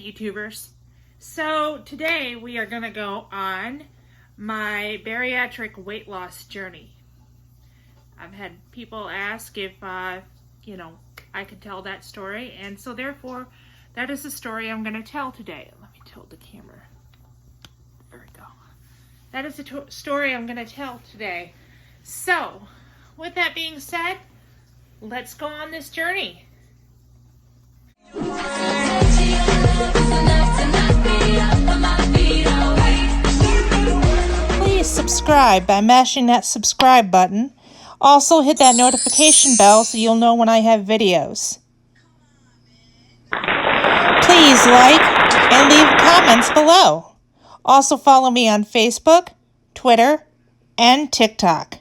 Hey YouTubers. So today we are going to go on my bariatric weight loss journey. I've had people ask if, I could tell that story, and so therefore that is the story I'm going to tell today. Let me tilt the camera. There we go. That is the story I'm going to tell today. So, with that being said, let's go on this journey. Please subscribe by mashing that subscribe button. Also hit that notification bell so you'll know when I have videos. Please like and leave comments below. Also follow me on Facebook, Twitter, and TikTok.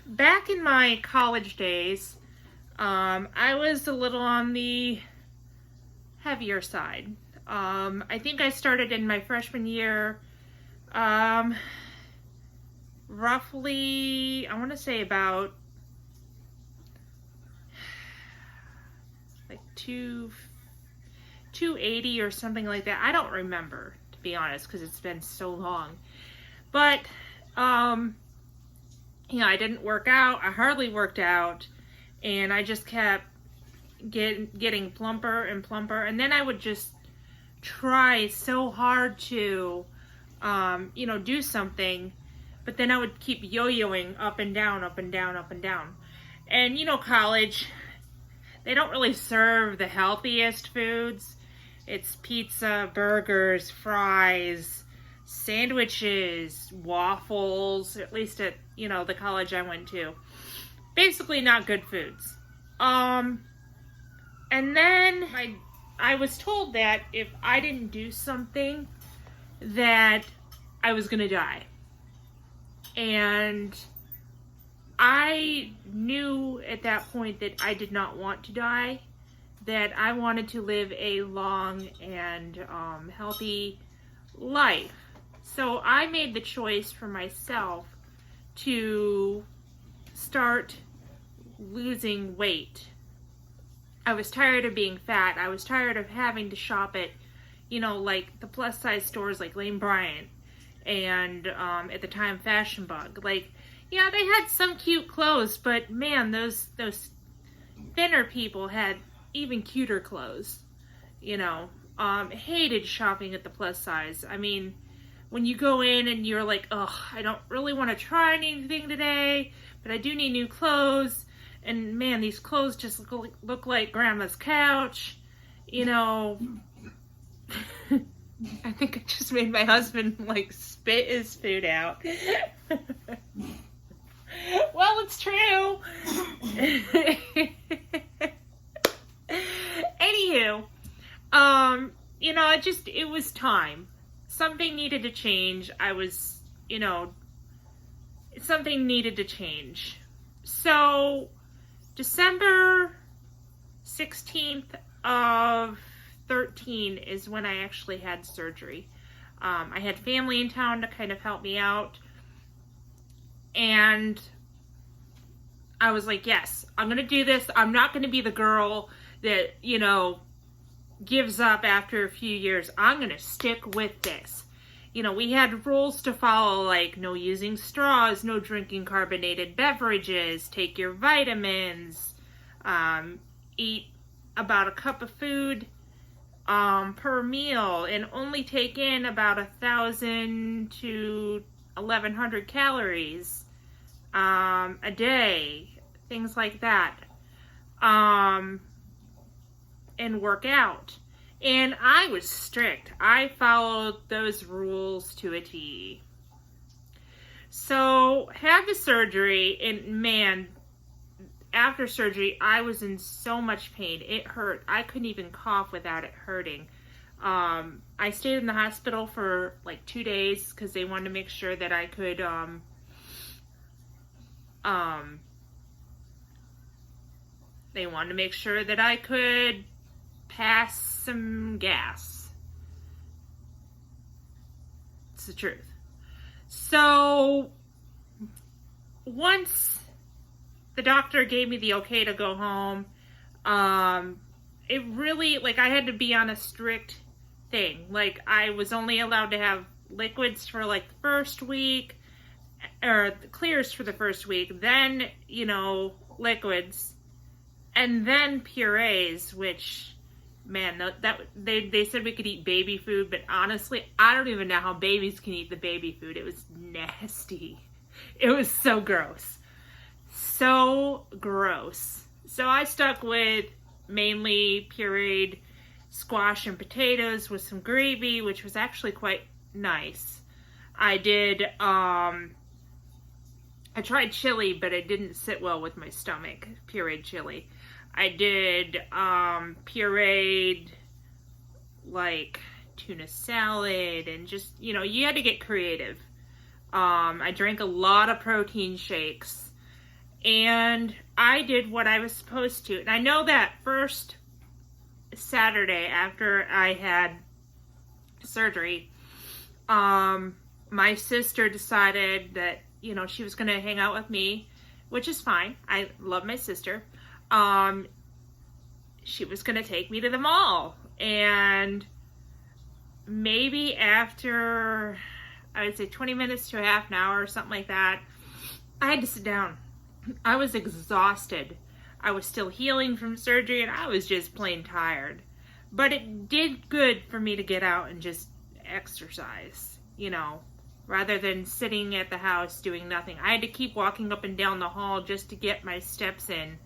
Back in my college days, I was a little on the heavier side. I think I started in my freshman year, roughly, I want to say about like 280 or something like that. I don't remember, to be honest, because it's been so long. But, I didn't work out. I hardly worked out, and I just kept getting plumper and plumper. And then I would just try so hard to, do something, but then I would keep yo-yoing up and down, up and down, up and down. And, college, they don't really serve the healthiest foods. It's pizza, burgers, fries, sandwiches, waffles, at least at, the college I went to. Basically not good foods. And then I was told that if I didn't do something, that I was gonna die. And I knew at that point that I did not want to die, that I wanted to live a long and healthy life. So I made the choice for myself to start losing weight. I was tired of being fat. I was tired of having to shop at, like the plus size stores like Lane Bryant and at the time Fashion Bug. Like, yeah, they had some cute clothes, but man, those thinner people had even cuter clothes. Hated shopping at the plus size. I mean, when you go in and you're like, oh, I don't really want to try anything today, but I do need new clothes. And man, these clothes just look like grandma's couch. I think I just made my husband like spit his food out. Well, it's true. Anywho, it was time. Something needed to change. Something needed to change. So, December 16th of 13 is when I actually had surgery. I had family in town to kind of help me out. And I was like, yes, I'm going to do this. I'm not going to be the girl that, gives up after a few years. I'm going to stick with this. We had rules to follow, like no using straws, no drinking carbonated beverages, take your vitamins, eat about a cup of food per meal, and only take in about 1,000 to 1,100 calories a day, things like that, and work out. And I was strict. I followed those rules to a T. So, had the surgery, and man, after surgery, I was in so much pain. It hurt. I couldn't even cough without it hurting. I stayed in the hospital for like 2 days because they wanted to make sure that I could, pass some gas. It's the truth. So once the doctor gave me the okay to go home. It really, like, I had to be on a strict thing. Like, I was only allowed to have liquids for, like, the first week, or clears for the first week, then, liquids, and then purees, which, man, they said we could eat baby food, but honestly, I don't even know how babies can eat the baby food. It was nasty. It was so gross. So gross. So I stuck with mainly pureed squash and potatoes with some gravy, which was actually quite nice. I did, I tried chili, but it didn't sit well with my stomach, pureed chili. I did pureed, like, tuna salad, and just, you had to get creative. I drank a lot of protein shakes, and I did what I was supposed to. And I know that first Saturday after I had surgery, my sister decided that, she was going to hang out with me, which is fine. I love my sister. She was going to take me to the mall, and maybe after, I would say 20 minutes to a half an hour or something like that, I had to sit down. I was exhausted. I was still healing from surgery, and I was just plain tired. But it did good for me to get out and just exercise, rather than sitting at the house doing nothing. I had to keep walking up and down the hall just to get my steps in,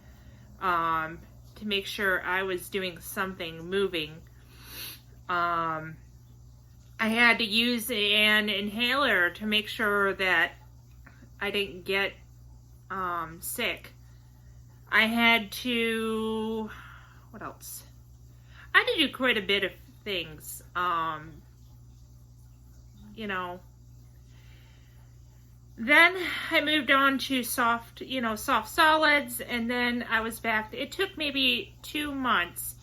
to make sure I was doing something, moving. I had to use an inhaler to make sure that I didn't get sick. I had to, what else? I had to do quite a bit of things. Then I moved on to soft solids, and then I was back. It took maybe 2 months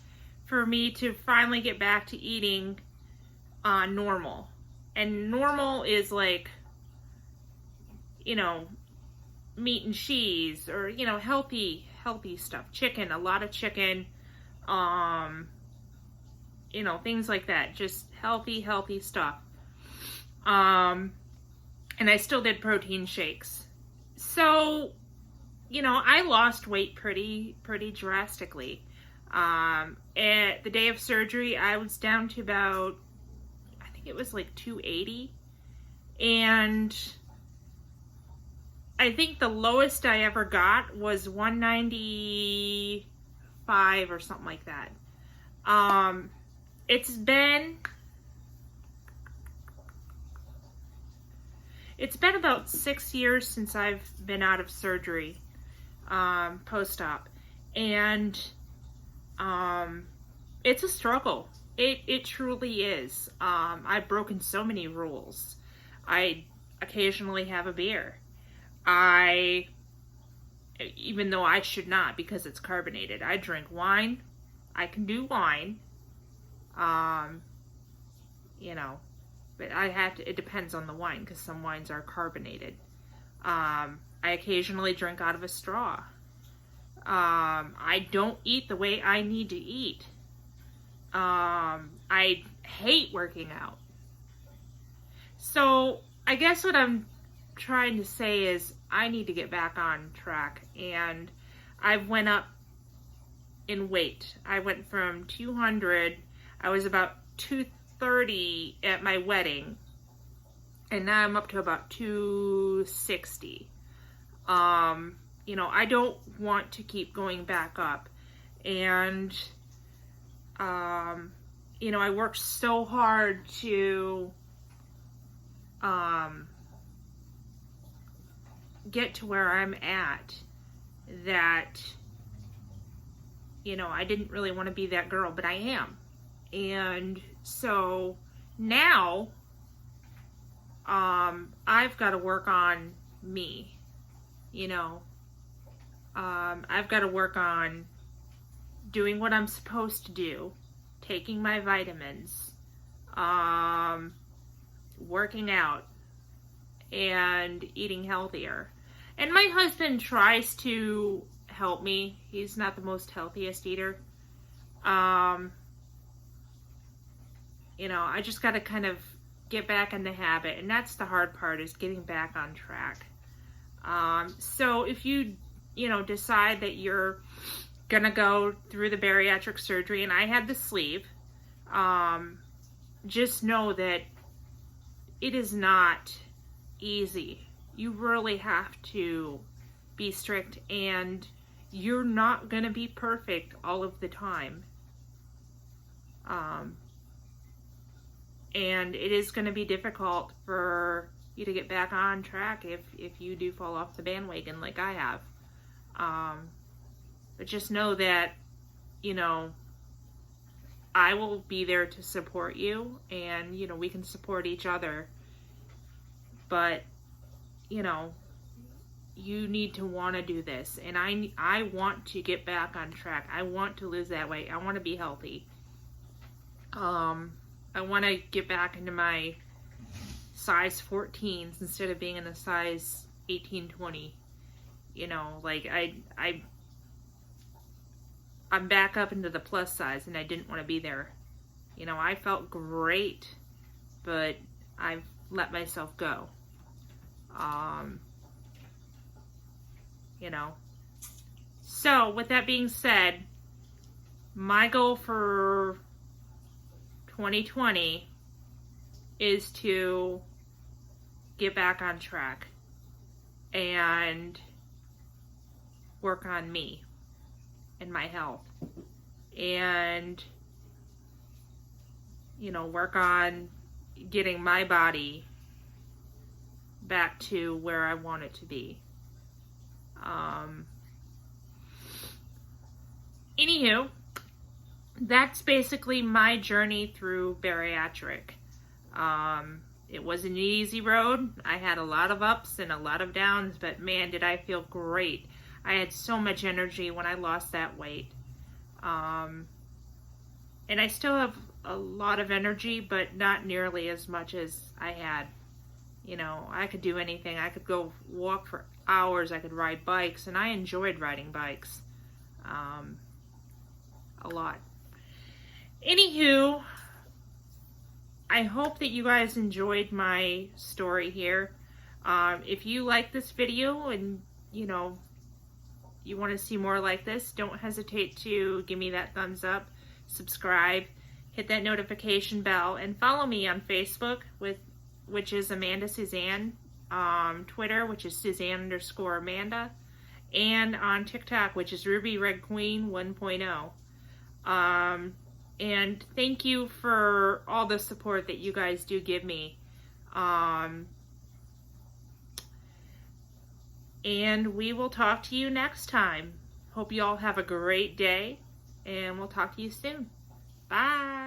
for me to finally get back to eating normal. And normal is like, meat and cheese, or, healthy stuff. Chicken, a lot of chicken, things like that. Just healthy stuff. And I still did protein shakes. So, I lost weight pretty drastically. At the day of surgery, I was down to about, I think it was like 280. And I think the lowest I ever got was 195 or something like that. It's been about 6 years since I've been out of surgery, post-op, and it's a struggle. It truly is. I've broken so many rules. I occasionally have a beer. Even though I should not, because it's carbonated. I drink wine. I can do wine. But I have to, it depends on the wine, because some wines are carbonated. I occasionally drink out of a straw. I don't eat the way I need to eat. I hate working out. So I guess what I'm trying to say is I need to get back on track, and I've went up in weight. I went from 200, I was about 230 at my wedding, and now I'm up to about 260. I don't want to keep going back up, and I worked so hard to get to where I'm at that I didn't really want to be that girl, but I am. And so now I've got to work on me. I've got to work on doing what I'm supposed to do, taking my vitamins, working out, and eating healthier. And my husband tries to help me. He's not the most healthiest eater. You know, I just got to kind of get back in the habit. And that's the hard part, is getting back on track. So if you decide that you're going to go through the bariatric surgery, and I had the sleeve, just know that it is not easy. You really have to be strict, and you're not going to be perfect all of the time. And it is going to be difficult for you to get back on track if you do fall off the bandwagon like I have. But just know that, I will be there to support you, and, we can support each other. But, you need to want to do this. And I want to get back on track. I want to lose that weight. I want to be healthy. I want to get back into my size 14s instead of being in a size 18, 20. I'm back up into the plus size, and I didn't want to be there. I felt great, but I've let myself go. So with that being said, my goal for 2020 is to get back on track and work on me and my health, and work on getting my body back to where I want it to be. Anywho, that's basically my journey through bariatric. It wasn't an easy road. I had a lot of ups and a lot of downs, but man, did I feel great. I had so much energy when I lost that weight. And I still have a lot of energy, but not nearly as much as I had. I could do anything. I could go walk for hours. I could ride bikes, and I enjoyed riding bikes a lot. Anywho, I hope that you guys enjoyed my story here. If you like this video and, you want to see more like this, don't hesitate to give me that thumbs up, subscribe, hit that notification bell, and follow me on Facebook, which is Amanda Susanne, Twitter, which is Susanne_Amanda, and on TikTok, which is Ruby Red Queen 1.0. And thank you for all the support that you guys do give me. And we will talk to you next time. Hope you all have a great day, and we'll talk to you soon. Bye.